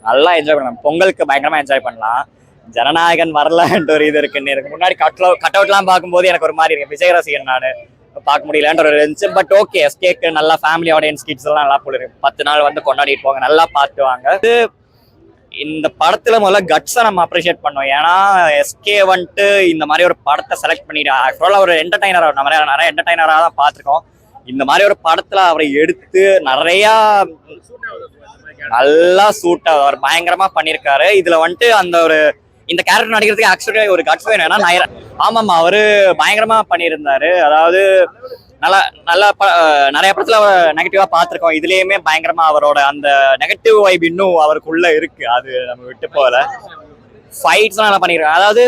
நல்லா என்ஜாய் பண்ணலாம். பொங்கலுக்கு பயங்கரமா என்ஜாய் பண்ணலாம். ஜனநாயகன் வரலன்ற ஒரு இது இருக்குன்னு எனக்கு முன்னாடி கட் அவுட்லாம் பார்க்கும்போது எனக்கு ஒரு மாதிரி இருக்கு. விஜய் ரசிகன் நான் பார்க்க முடியலன்ற ஒரு இருந்துச்சு. பட் ஓகே, எஸ்கேக்கு நல்லா ஃபேமிலி ஆடியன்ஸ் கிட்ஸ் எல்லாம் நல்லா போல இருக்கு. 10 நாள் வந்து கொண்டாடிட்டு போவாங்க, நல்லா பார்த்துவாங்க. இந்த படத்துல முதல்ல கட்ஸை நம்ம அப்ரிஷியேட் பண்ணோம். ஏன்னா எஸ்கே வந்துட்டு இந்த மாதிரி ஒரு படத்தை செலக்ட் பண்ணிட்டு ஆக்சுவலாக ஒரு என்டர்டைனர், நம்ம நிறைய என்டர்டைனராக தான் பார்த்துருக்கோம். இந்த மாதிரி ஒரு படத்துல அவரை எடுத்து நிறையா நல்லா சூட் அவர் பயங்கரமா பண்ணியிருக்காரு. இதுல வந்துட்டு அந்த ஒரு இந்த கேரக்டர் நடிக்கிறதுக்கு ஆக்சுவலி ஒரு கட்ஸ் வேணும். ஏன்னா ஆமாம், அவரு பயங்கரமா பண்ணியிருந்தாரு. அதாவது நல்லா நல்லா நிறைய படத்துல நெகட்டிவா பார்த்துருக்கோம். இதுலயுமே பயங்கரமா அவரோட அந்த நெகட்டிவ் வைப் இன்னும் அவருக்குள்ள இருக்கு. அது நம்ம விட்டு போகல. ஃபைட்ஸ்லாம் நல்லா பண்ணியிருக்காங்க. அதாவது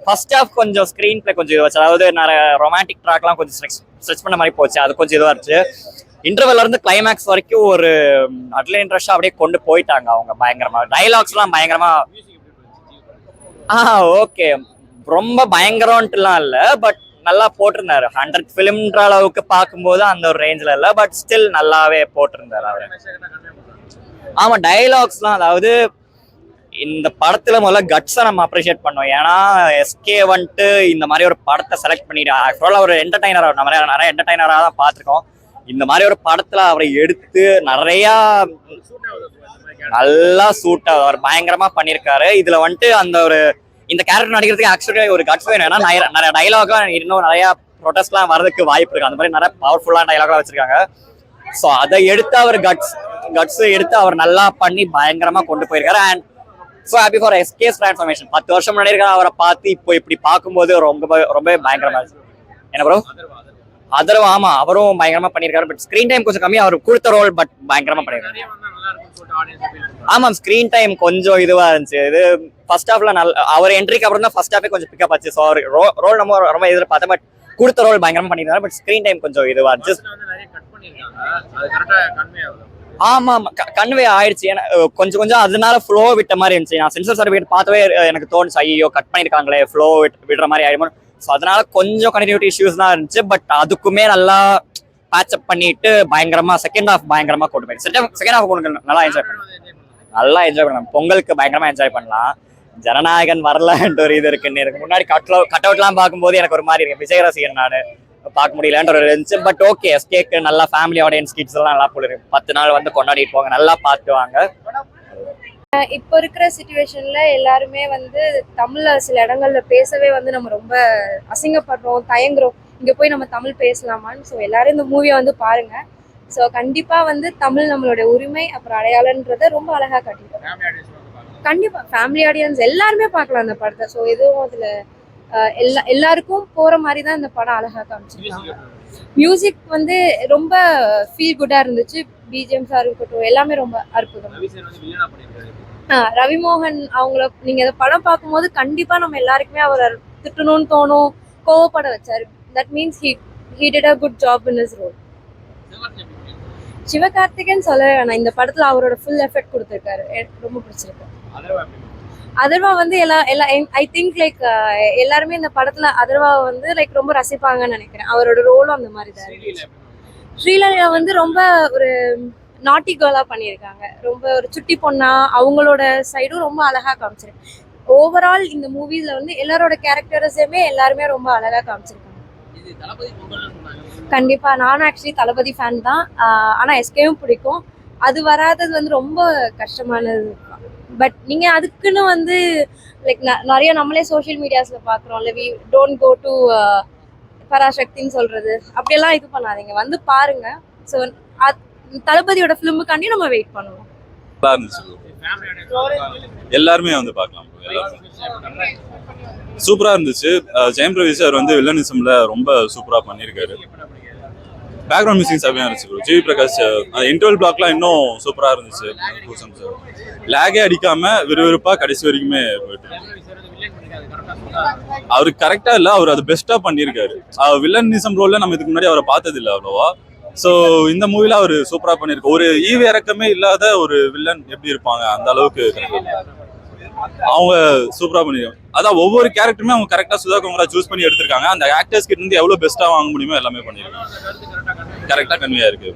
ஃபர்ஸ்ட் ஹாஃப் கொஞ்சம் ஸ்க்ரீன் பிளே கொஞ்சம் இதுவாச்சு. அதாவது நிறைய ரொமான்டிக் ட்ராக்லாம் கொஞ்சம் ஸ்ட்ரெச் பண்ண மாதிரி போச்சு. அது கொஞ்சம் இதுவாக இருந்துச்சு. இன்டர்வெல்ல இருந்து கிளைமேக்ஸ் வரைக்கும் ஒரு அட்ல இன்ட்ரெஸ்டா அப்படியே கொண்டு போயிட்டாங்க அவங்க பயங்கரமா. டைலாக்ஸ்லாம் பயங்கரமா ஓகே, ரொம்ப பயங்கரம்ட்டுலாம் இல்லை, பட் நல்லா போட்டிருந்தாரு. 100 ஃபிலிம்ன்ற அளவுக்கு பார்க்கும்போது அந்த ஒரு ரேஞ்சில் இல்லை, பட் ஸ்டில் நல்லாவே போட்டிருந்தாரு அவரு. ஆமா, டைலாக்ஸ்லாம் அதாவது இந்த படத்துல முதல்ல கட்ஸை நம்ம அப்ரிஷியேட் பண்ணோம். ஏன்னா எஸ்கே வந்துட்டு இந்த மாதிரி ஒரு படத்தை செலக்ட் பண்ணிட்டு ஆக்சுவலாக ஒரு என்டர்டைனர், நம்ம நிறைய என்டர்டைனராக தான் பார்த்துருக்கோம். இந்த மாதிரி ஒரு படத்துல அவரை எடுத்து நிறையா நல்லா சூட் அவர் பயங்கரமா பண்ணியிருக்காரு. இதுல வந்துட்டு அந்த ஒரு இந்த கேரக்டர் நடிக்கிறதுக்கு ஆக்சுவலி ஒரு கட்ஸ் வேணும். ஏன்னா நிறைய டைலாக்லாம் இன்னும் நிறைய ப்ரொடெஸ்ட்லாம் வரதுக்கு வாய்ப்பு இருக்கு. அந்த மாதிரி நிறைய பவர்ஃபுல்லான டைலாக்லாம் வச்சிருக்காங்க. ஸோ அதை எடுத்து அவர் கட்ஸ் எடுத்து அவர் நல்லா பண்ணி பயங்கரமா கொண்டு போயிருக்காரு. And so happy for SK's transformation. 10 வருஷம் முன்னாடி இருக்கிற அவரை பார்த்து இப்போ இப்படி பார்க்கும்போது ரொம்ப பயங்கரமா இருக்கு. என்ன ப்ரோ? அதர்வா, ஆமா, அவரும் பயங்கரமா பண்ணியிருக்காரு. பட் ஸ்கிரீன் டைம் கொஞ்சம் கம்மி. அவர் கொடுத்த ரோல் பட் பயங்கரமா பண்ணியிருக்காரு. ஆமாம், ஸ்கிரீன் டைம் கொஞ்சம் இதுவா இருந்துச்சு. இது ஃபர்ஸ்ட் ஹாஃப்ல அவர் என்ட்ரிக்கு அப்புறம் தான் ஃபர்ஸ்ட் ஹாஃபே கொஞ்சம் பிக்கப் ஆச்சு. ஸோ அவர் ரோல் நம்ம ரொம்ப எதிர்பார்த்தேன். பட் கொடுத்த ரோல் பயங்கரமா பண்ணியிருக்காரு. பட் ஸ்கிரீன் டைம் கொஞ்சம் இதுவா இருந்துச்சு. ஆமா, கன்வே ஆயிடுச்சு. ஏன்னா கொஞ்சம் அதனால ஃப்ளோ விட்ட மாதிரி இருந்துச்சு. நான் சென்சார் சர்டிஃபிகேட் பார்த்தவே எனக்கு தோணுச்சு, ஐயோ கட் பண்ணியிருக்காங்களே, ஃப்ளோ விடுற மாதிரி ஆயிடுமோ. ஸோ அதனால கொஞ்சம் கண்டினியூட்டி இஷ்யூஸ் தான் இருந்துச்சு. பட் அதுக்குமே நல்லா பேட்சப் பண்ணிட்டு பயங்கரமா செகண்ட் ஹாஃப் பயங்கரமா கொண்டு போய் செகண்ட் ஹாஃப் நல்லா என்ஜாய் பண்ணலாம். பொங்கலுக்கு பயங்கரமா என்ஜாய் பண்ணலாம். ஜனநாயகன் வரலன்ற ஒரு இது இருக்குன்னு எனக்கு முன்னாடி கட் அவுட்லாம் பார்க்கும்போது எனக்கு ஒரு மாதிரி இருக்கு. விஜய் ரசிகன் நான் பார்க்க முடியலன்ற ஒரு இருந்துச்சு. பட் ஓகே, எஸ்கேக்கு நல்லா ஃபேமிலி ஆடியன்ஸ் கிட்ஸ் எல்லாம் நல்லா போல இருக்கு. 10 நாள் வந்து கொண்டாடிட்டு போவாங்க, நல்லா பார்த்துவாங்க. இப்போ இருக்கிற சிச்சுவேஷன்ல எல்லாருமே வந்து தமிழ்ல சில இடங்கள்ல பேசவே வந்து நம்ம ரொம்ப அசிங்கப்படுறோம், தயங்குறோம். இங்க போய் நம்ம தமிழ் பேசலாமான்னு. ஸோ எல்லாரும் இந்த மூவியை வந்து பாருங்க. ஸோ கண்டிப்பா வந்து தமிழ் நம்மளோட உரிமை அப்புறம் அடையாளன்றத ரொம்ப அழகா காட்டியிருக்கோம். கண்டிப்பா ஃபேமிலி ஆடியன்ஸ் எல்லாருமே பார்க்கலாம் அந்த படத்தை. ஸோ எதுவும் அதுல எல்லாருக்கும் போற மாதிரி தான் இந்த படம் அழகா காமிச்சிருக்காங்க. மியூசிக் வந்து ரொம்ப ஃபீல் குட்டா இருந்துச்சு. பிஜிஎம்ஸா இருக்கட்டும், எல்லாமே ரொம்ப அற்புதம். ரவிமோகன் அவங்கள நீங்க இந்த படம் பார்க்கும்போது கண்டிப்பா நம்ம எல்லாருக்குமே அவரை திட்டணும்னு தோணும், கோவப்பட வச்சாரு. That means he did a good job in his role. Sivakarthikeyan சொல்லவே வேணாம், இந்த படத்துல அவரோட ஃபுல் எஃபெக்ட் கொடுத்திருக்காரு. எனக்கு ரொம்ப பிடிச்சிருக்கு. அதர்வா வந்து ஐ திங்க் லைக் எல்லாருமே இந்த படத்துல அதர்வாவை வந்து லைக் ரொம்ப ரசிப்பாங்கன்னு நினைக்கிறேன். அவரோட ரோலும் அந்த மாதிரி தான். ஸ்ரீலலிதா வந்து ரொம்ப ஒரு நாட்டி கேர்லா பண்ணியிருக்காங்க. ரொம்ப ஒரு சுட்டி பொண்ணா அவங்களோட சைடும் ரொம்ப அழகா காமிச்சிருக்கு. ஓவரால் இந்த மூவிஸ்ல வந்து எல்லாரோட கேரக்டர்ஸுமே எல்லாருமே ரொம்ப அழகா காமிச்சிருக்காங்க. கண்டிப்பா நானும் ஆக்சுவலி தளபதி ஃபேன் தான். ஆனா எஸ்கேவும் பிடிக்கும். அது வராதது வந்து ரொம்ப கஷ்டமானது. பட் நீங்க அதுக்குன்னு வந்து லைக் நிறைய நம்மளே சோஷியல் மீடியாஸ்ல பாக்குறோம்ல, வி டோன்ட் கோ டு பராசக்தின்னு சொல்றது, அப்படியெல்லாம் இது பண்ணாதீங்க, வந்து பாருங்க. ஸோ தளபதியோட ஃபிலிமுக்காண்டி நம்ம வெயிட் பண்ணுவோம். எல்லாருமே வந்து பார்க்கலாம். சூப்பரா இருந்துச்சு. ஜெயம் ரவி சார் வந்து வில்லனிசம்ல ரொம்ப சூப்பரா பண்ணியிருக்காரு. பேக்ரவுண்ட் மியூசிக் செமையா இருந்துச்சு ப்ரோ. ஜிவி பிரகாஷ் அந்த இன்டர்வல் பிளாக்லாம் இன்னும் சூப்பரா இருந்துச்சு. லேகே அடிக்காம விறுவிறுப்பா கடைசி வரைக்குமே போயிட்டு அவரு கரெக்டா இல்ல, அவர் அது பெஸ்டா பண்ணியிருக்காரு. வில்லனிசம் ரோல்ல நம்ம இதுக்கு முன்னாடி அவரை பார்த்தது இல்லை அவ்வளோவா. ஸோ இந்த மூவில அவர் சூப்பரா பண்ணியிருக்காரு. ஒரு ஈவு இறக்கமே இல்லாத ஒரு வில்லன் எப்படி இருப்பாங்க அந்த அளவுக்கு அவங்க சூப்பரா பண்ணிருக்காங்க. அதான் ஒவ்வொரு கேரக்டருமே அவங்க கரெக்டா சுதா கோங்கரா சூஸ் பண்ணி எடுத்திருக்காங்க. அந்த ஆக்டர்ஸ் கிட்ட இருந்து எவ்வளவு பெஸ்டா வாங்க முடியுமோ எல்லாமே பண்ணிருக்காங்க. கரெக்டா கன்வே இருக்கு.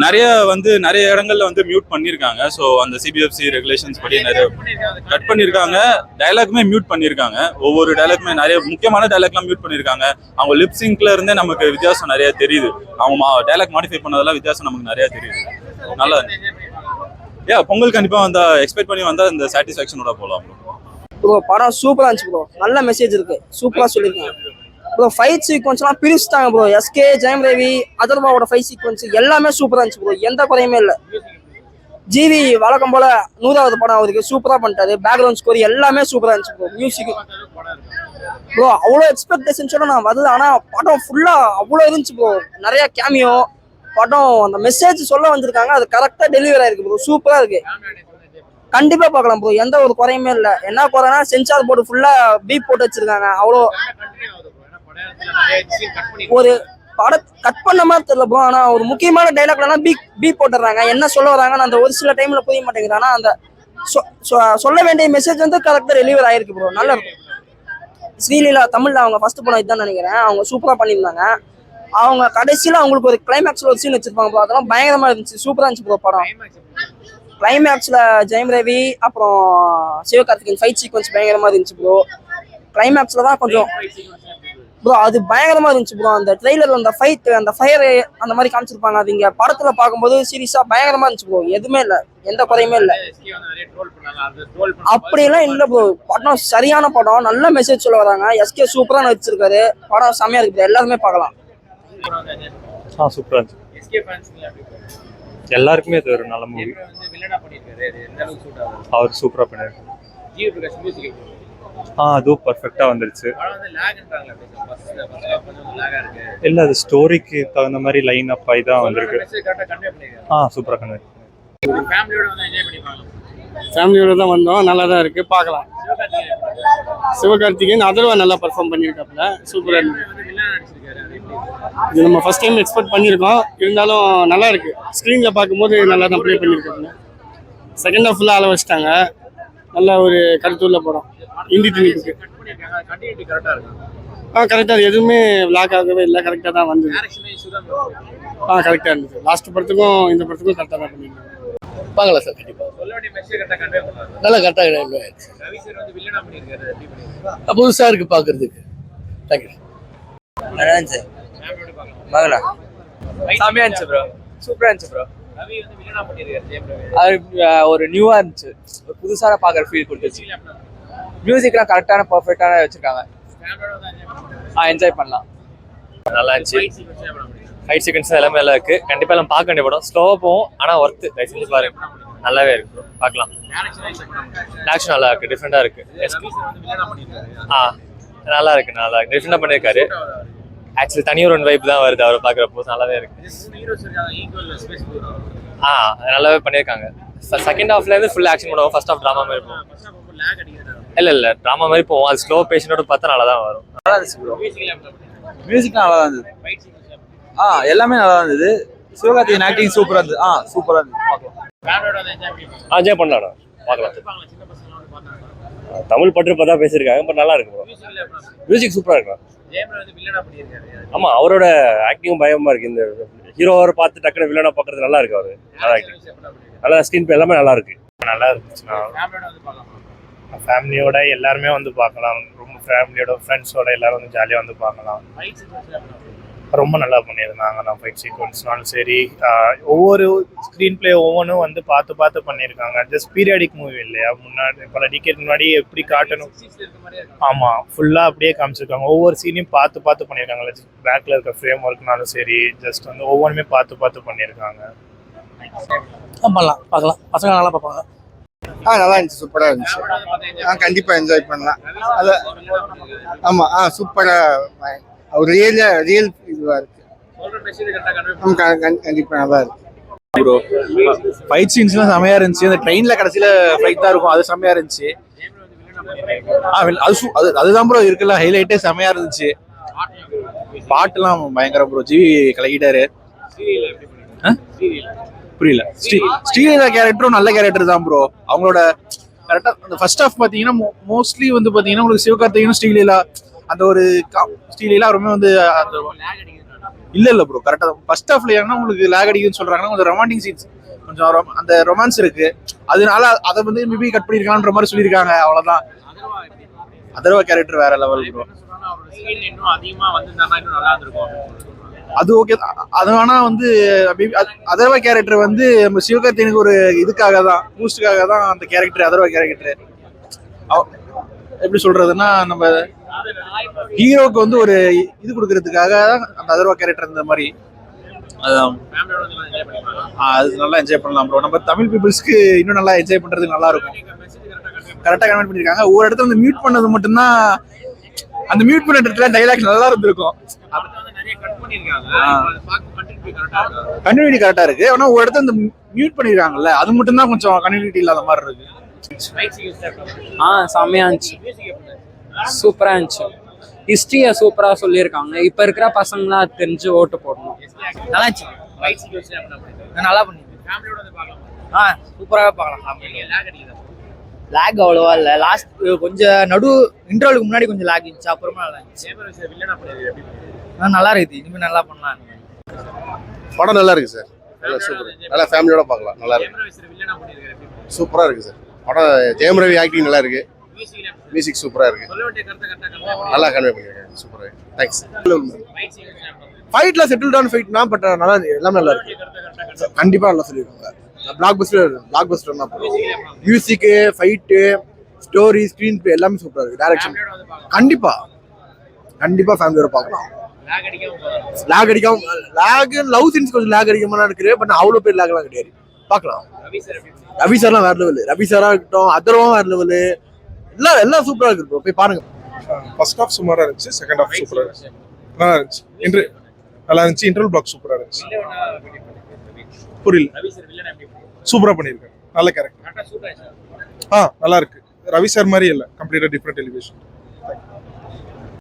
நிறைய நிறைய இடங்கள்ல மியூட் பண்ணிருக்காங்க. ஸோ அந்த சிபிஎஃப்சி ரெகுலேஷன்ஸ் படி நிறைய கட் பண்ணிருக்காங்க. டைலாக்குமே மியூட் பண்ணிருக்காங்க. ஒவ்வொரு டைலாக்குமே நிறைய முக்கியமான டைலாக்லாம் மியூட் பண்ணிருக்காங்க. அவங்க லிப்சிங்க்ல இருந்தே நமக்கு வித்தியாசம் நிறைய தெரியுது. அவங்க டைலாக் மாடிஃபை பண்ணதெல்லாம் வித்தியாசம் நமக்கு நிறைய தெரியுது. நல்லா பொங்கல் கண்டிப்பா வந்தா எக்ஸ்பெக்ட் பண்ணி வந்தா இந்த சாட்டிஸ்ஃபேக்ஷனோட போகலாம். ப்ரோ படம் சூப்பரா இருந்துச்சு ப்ரோ. நல்ல மெசேஜ் இருக்கு, சூப்பரா சொல்லியிருக்காங்க ப்ரோ. ஃபைட் சீக்வன்ஸ்லாம் பிரிச்சுட்டாங்க ப்ரோ. எஸ்கே, ஜெயம் ரவி, அதர்வாவோட ஃபைட் சீக்வன்ஸ் எல்லாமே சூப்பரா இருந்துச்சு ப்ரோ. எந்த குறையுமே இல்லை. ஜிவி வழக்கம் போல 100வது படம் அவருக்கு சூப்பரா பண்ணிட்டாரு. பேக்ரவுண்ட் ஸ்கோர் எல்லாமே சூப்பரா இருந்துச்சு ப்ரோ. மியூசிக் ப்ரோ அவ்வளோ எக்ஸ்பெக்டேஷன்ஸோட நான் வருது. ஆனா படம் ஃபுல்லா அவ்வளோ இருந்துச்சு ப்ரோ. நிறைய கேமியோ படம் அந்த மெசேஜ் சொல்ல வந்திருக்காங்க. அது கரெக்டா டெலிவரி ஆயிருக்கு ப்ரோ. சூப்பரா இருக்கு. கண்டிப்பா பார்க்கலாம் ப்ரோ. எந்த ஒரு குறையுமே இல்லை. என்ன குறைனா சென்சார் போர்டு ஃபுல்லா பீப் போட்டு வச்சிருக்காங்க. அவ்வளோ ஒரு படம் கட் பண்ண மாதிரி தெரியல ப்ரோ. ஆனா ஒரு முக்கியமான டைலாக்லாம் பீப் போட்டுறாங்க. என்ன சொல்ல வராங்கன்னு அந்த ஒரு சில டைம்ல புரிய மாட்டேங்குது. ஆனா அந்த சொல்ல வேண்டிய மெசேஜ் கரெக்டா டெலிவரி ஆயிருக்கு ப்ரோ. நல்லா இருக்கும். ஸ்ரீலீலா தமிழ்ல அவங்க ஃபர்ஸ்ட் படம் இதுதான் நினைக்கிறேன். அவங்க சூப்பரா பண்ணியிருந்தாங்க. அவங்க கடைசியில அவங்களுக்கு ஒரு கிளைமேக்ஸ்ல ஒரு சீன் வச்சிருப்பாங்க ப்ரோ. அதெல்லாம் பயங்கரமா இருந்துச்சு. சூப்பரா இருந்துச்சு ப்ரோ படம். கிளைமேக்ஸ்ல ஜெயம் ரவி அப்புறம் சிவகார்த்திகேயன் ஃபைட் சீக்வன்ஸ் பயங்கரமா இருந்துச்சு ப்ரோ. கிளைமேக்ஸ்ல தான் கொஞ்சம் ப்ரோ அது பயங்கரமா இருந்துச்சு ப்ரோ. அந்த ட்ரெய்லர் அந்த ஃபைட் அந்த ஃபயர் அந்த மாதிரி காமிச்சிருப்பாங்க. அது இங்க படத்துல பார்க்கும்போது சீரியஸா பயங்கரமா இருந்துச்சு ப்ரோ. எதுவுமே இல்லை, எந்த குறையுமே இல்லை. அப்படியெல்லாம் இல்லை ப்ரோ. படம் சரியான படம். நல்ல மெசேஜ் சொல்ல வராங்க. எஸ்கே சூப்பரா நடிச்சிருக்காரு. படம் செம்மையா இருக்கு. எல்லாருமே பார்க்கலாம். சூப்பரா இருந்துச்சு. எல்லாருக்குமே இது ஒரு நல்ல மூவி. அவர் சூப்பரா பண்ணிருக்காரு. அதுவும் பர்ஃபெக்டா வந்துருச்சு. இல்ல அது ஸ்டோரிக்கு தகுந்த மாதிரி லைன் அப் ஆகி தான் வந்திருக்கு. சூப்பரா கன்வே. ஃபேமிலியோட தான் வந்தோம். நல்லா தான் இருக்கு, பார்க்கலாம். சிவகார்த்திகேயன் அதர்வா நல்லா பர்ஃபார்ம் பண்ணியிருக்காப்புல. சூப்பராக இருக்கு. இது நம்ம ஃபர்ஸ்ட் டைம் எக்ஸ்பெக்ட் பண்ணியிருக்கோம். இருந்தாலும் நல்லா இருக்கு. ஸ்க்ரீனில் பார்க்கும்போது நல்லா தான் ப்ளே பண்ணியிருக்காப்புல. செகண்ட் ஹாஃப் ஃபுல்லாக அளவு வச்சுட்டாங்க. நல்ல ஒரு கருத்துள்ள படம். இந்தி திணிப்புக்கு கரெக்டாக எதுவுமே லாக் ஆகவே இல்லை. கரெக்டாக தான் வந்தது. கரெக்டாக இருந்தது. லாஸ்ட் படத்துக்கும் இந்த படத்துக்கும் கரெக்டாக தான் பண்ணியிருக்காங்க. பார்க்கலாம் சார். கண்டிப்பாக நல்லா கரெக்டாக புதுசாக இருக்குது பார்க்குறதுக்கு. தேங்க்யூ. நல்லா இருந்துச்சு. பார்க்கலாம். செம்மையா இருந்துச்சு ப்ரோ. சூப்பரா இருந்துச்சு ப்ரோ. அது ஒரு நியூவா இருந்துச்சு. ஒரு புதுசாக பார்க்குற ஃபீல் கொடுத்துச்சு. மியூசிக்லாம் கரெக்டான பர்ஃபெக்டான வச்சிருக்காங்க. என்ஜாய் பண்ணலாம். நல்லா இருந்துச்சு. ஃபைட் சீக்வன்ஸ் எல்லாமே நல்லா இருக்கு. கண்டிப்பா எல்லாம் பார்க்க வேண்டிய படம். ஸ்லோவா போகும் ஆனா ஒர்த்து. தயவு செஞ்சு பாருங்க. நல்லாவே இருக்கு ப்ரோ. பார்க்கலாம். ஆக்ஷன் நல்லா இருக்கு. டிஃப்ரெண்டா இருக்கு. நல்லா இருக்கு. நல்லா இருக்கு. டிஃப்ரெண்டா பண்ணியிருக்காரு. ஆக்சுவலி தனியொரு ஒன் வைப் தான் வருது அவரை பார்க்குறப்போ. நல்லாவே இருக்கு. நல்லாவே பண்ணியிருக்காங்க. செகண்ட் ஹாஃப்ல இருந்து ஃபுல் ஆக்ஷன் பண்ணுவோம். ஃபர்ஸ்ட் ஹாஃப் ட்ராமா மாதிரி போகும். இல்ல ட்ராமா மாதிரி போவோம். அது ஸ்லோ பேஷனோட பார்த்தா நல்லா தான் வரும். நல்லா இருந்துச்சு ப்ரோ. மியூசிக்லாம் நல்லா தான் இருந்தது. எல்லாமே நல்லா இருந்தது. சிவகார்த்திகேயன் ஆக்டிங் சூப்பரா இருந்தது. சூப்பரா இருந்தது. பார்க்கலாம். என்ஜாய் பண்ணலாம். பார்க்கலாம். தமிழ் பற்று பார்த்தா பேசியிருக்காங்க. பட் நல்லா இருக்கு ப்ரோ. மியூசிக் சூப்பரா இருக்கு. ஆமா அவரோட ஆக்டிங்கும் பயமா இருக்கு. இந்த ஹீரோவை பார்த்து டக்குனு வில்லனா பார்க்கறது நல்லா இருக்கு. அவரு நல்லா ஆக்டிங், நல்லா ஸ்கிரீன் பிளே எல்லாமே நல்லா இருக்கு. நல்லா இருந்துச்சுன்னா ஃபேமிலியோட எல்லாருமே பார்க்கலாம். ரொம்ப ஃபேமிலியோட ஃப்ரெண்ட்ஸோட எல்லாரும் ஜாலியாக பார்க்கலாம். ரொம்ப நல்லா பண்ணியிருந்தாங்க. நான் ஃபைட் சீக்வன்ஸ்னாலும் சரி, ஒவ்வொரு ஸ்க்ரீன் பிளே ஒவ்வொன்றும் பார்த்து பண்ணியிருக்காங்க. ஜஸ்ட் பீரியாடிக் மூவி இல்லையா? முன்னாடி பல டிக்கெட் முன்னாடி எப்படி காட்டணும். ஆமாம், ஃபுல்லாக அப்படியே காமிச்சிருக்காங்க. ஒவ்வொரு சீனையும் பார்த்து பண்ணியிருக்காங்க. பேக்கில் இருக்க ஃப்ரேம் ஒர்க்னாலும் சரி, ஜஸ்ட் ஒவ்வொன்றுமே பார்த்து பண்ணியிருக்காங்க. பண்ணலாம், பார்க்கலாம். பசங்க நல்லா பார்ப்பாங்க. நல்லா இருந்துச்சு. சூப்பராக இருந்துச்சு. கண்டிப்பாக என்ஜாய் பண்ணலாம். அது ஆமாம், சூப்பராக ஒரு ரியல் இதுவாக இருக்கு. கண்டிப்பாக நல்லா இருக்கு ப்ரோ. ஃபைட் சீன்ஸ்லாம் செமையா இருந்துச்சு. அந்த ட்ரெயின்ல கடைசியில ஃபைட் தான் இருக்கும். அது செமையா இருந்துச்சு. அதுதான் ப்ரோ இருக்குல்ல ஹைலைட்டே. செமையா இருந்துச்சு. பாட்டுலாம் பயங்கரம் ப்ரோ. ஜிவி கலக்கிட்டாரு. புரியல. ஸ்ரீலீலா கேரக்டரும் நல்ல கேரக்டர் தான் ப்ரோ. அவங்களோட கரெக்டா அந்த ஃபர்ஸ்ட் ஹாஃப் பாத்தீங்கன்னா மோஸ்ட்லி பாத்தீங்கன்னா உங்களுக்கு சிவகார்த்திகேயனும் ஸ்ரீலீலா அந்த ஒரு ஸ்ரீலீலா ரொம்ப இல்ல ப்ரோ கரெக்டா ஃபர்ஸ்ட் ஹாஃப்ல ஏன்னா உங்களுக்கு லேக் அடிக்குன்னு சொல்றாங்கன்னா கொஞ்சம் ரொமான்டிக் சீன்ஸ் கொஞ்சம் அந்த ரொமான்ஸ் இருக்கு, அதனால அதை வந்து மேபி கட் பண்ணிருக்கான்ற மாதிரி சொல்லியிருக்காங்க, அவ்வளவுதான். அதர்வா கேரக்டர் வேற லெவல் ப்ரோ. அது ஓகே, அது வேணா வந்து அதர்வா கேரக்டர் வந்து நம்ம சிவகார்த்திகேயனுக்கு ஒரு இதுக்காக தான், பூஸ்டுக்காக தான் அந்த கேரக்டர். அதர்வா கேரக்டர் எப்படி சொல்றதுன்னா, நம்ம ஹீரோக்கு வந்து ஒரு இது கொடுக்கறதுக்காக அந்த அதர்வா கேரக்டர் இந்த மாதிரி அதான் அது நல்லா என்ஜாய் பண்ணலாம் ப்ரோ. நம்ம தமிழ் பீப்புள்ஸ்க்கு இன்னும் நல்லா என்ஜாய் பண்றதுக்கு நல்லா இருக்கும். கரெக்டா கமெண்ட் பண்ணிருக்காங்க. ஒவ்வொரு இடத்துல வந்து மியூட் பண்ணது மட்டும்தான், அந்த மியூட் பண்ண இடத்துல டைலாக் நல்லா இருந்திருக்கும். கண்டினியூட்டி கரெக்டா இருக்கு, ஆனா ஒரு இடத்துல இந்த மியூட் பண்ணிருக்காங்கல்ல, அது மட்டும் தான் கொஞ்சம் கண்டினியூட்டி இல்லாத மாதிரி இருக்கு. செம்மையா இருந்துச்சு, சூப்பரா இருந்துச்சு. ஹிஸ்டரியை சூப்பரா சொல்லியிருக்காங்க. இப்ப இருக்கிற பசங்களாம் அது தெரிஞ்சு ஓட்டு போடணும். நல்லா இருந்துச்சு, நல்லா பண்ணி சூப்பராக பார்க்கலாம். லேக் அவ்வளோவா இல்லை, லாஸ்ட் கொஞ்சம் நடு இன்டர்வலுக்கு முன்னாடி கொஞ்சம் லேக் இருந்துச்சு, அப்புறமா நல்லா இருந்துச்சு. நல்லா இருக்குது, இனிமேல் நல்லா பண்ணலாம். படம் நல்லா இருக்கு சார், நல்லா சூப்பர், நல்லா ஃபேமிலியோட பார்க்கலாம், நல்லா இருக்கு, சூப்பரா இருக்கு சார் படம். ஜெயம் ரவி ஆக்டிங் நல்லா இருக்கு, மியூசிக் சூப்பரா இருக்கு, நல்லா கன்வே பண்ணிருக்காங்க, சூப்பரா இருக்கு. தேங்க்ஸ். ஃபைட்ல செட்டில் டவுன் ஃபைட்னா பட் நல்லா எல்லாமே நல்லா இருக்கு, கண்டிப்பா நல்லா சொல்லியிருக்காங்க. பிளாக் பஸ்டர் தான். Music, fight, story, screen play எல்லாமே சூப்பரா இருக்கு. டைரக்ஷன் கண்டிப்பா ஃபேமிலியோட பார்க்கலாம். லேக் அடிக்காம லவ் சீன்ஸ் கொஞ்சம் லேக் அடிக்காம இருக்கு, பட் அவ்வளவு பேர் லேக்லாம் கிடையாது, பார்க்கலாம். ரவி சார்லாம் வேற லெவல், ரவி சாரா இருக்கட்டும், அதர்வாவும் வேற லெவல், எல்லாம் சூப்பரா இருக்கு ப்ரோ, போய் பாருங்க. ஃபர்ஸ்ட் ஹாஃப் சுமாரா இருந்துச்சு, செகண்ட் ஹாஃப் சூப்பரா இருந்துச்சு, நல்லா இருந்துச்சு. நல்லா இருந்துச்சு, இன்டர்வல் பிளாக் சூப்பரா இருந்துச்சு. புரியல, சூப்பரா பண்ணிருக்காரு, நல்ல கேரக்டர். நல்லா இருக்கு. ரவி சார் மாதிரி இல்ல, கம்ப்ளீட்டா டிஃபரெண்ட் எலிவேஷன்.